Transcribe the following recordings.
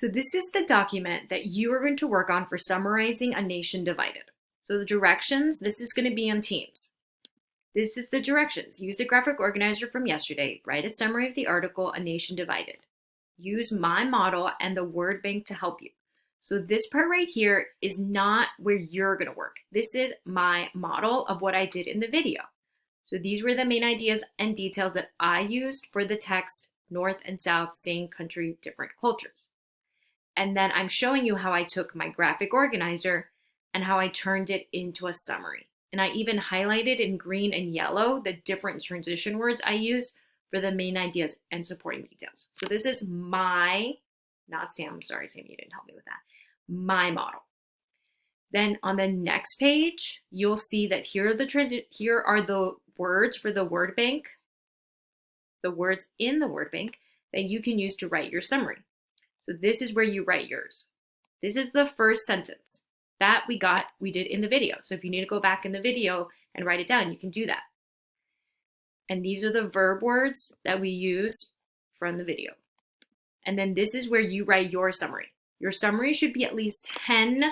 So this is the document that you are going to work on for summarizing A Nation Divided. So the directions, this is going to be on Teams. This is the directions. Use the graphic organizer from yesterday. Write a summary of the article, A Nation Divided. Use my model and the word bank to help you. So this part right here is not where you're going to work. This is my model of what I did in the video. So these were the main ideas and details that I used for the text, North and South, same country, different cultures. And then I'm showing you how I took my graphic organizer and how I turned it into a summary. And I even highlighted in green and yellow the different transition words I used for the main ideas and supporting details. So this is my, not Sam, sorry Sam, you didn't help me with that, my model. Then on the next page, you'll see that here are the words for the word bank, the words in the word bank that you can use to write your summary. So this is where you write yours. This is the first sentence that we did in the video. So if you need to go back in the video and write it down, you can do that. And these are the verb words that we used from the video. And then this is where you write your summary. Your summary should be at least 10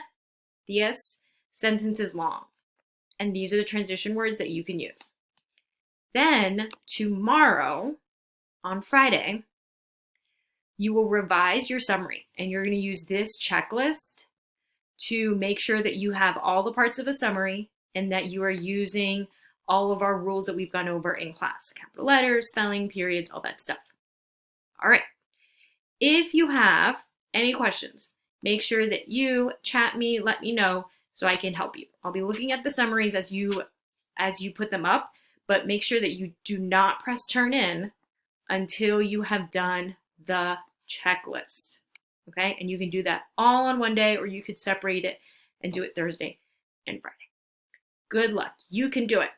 sentences long. And these are the transition words that you can use. Then tomorrow, on Friday, you will revise your summary, and you're going to use this checklist to make sure that you have all the parts of a summary and that you are using all of our rules that we've gone over in class, capital letters, spelling, periods, all that stuff. All right. If you have any questions, make sure that you chat me, let me know so I can help you. I'll be looking at the summaries as you put them up, but make sure that you do not press turn in until you have done the checklist. Okay, and you can do that all on one day, or you could separate it and do it Thursday and Friday. Good luck. You can do it.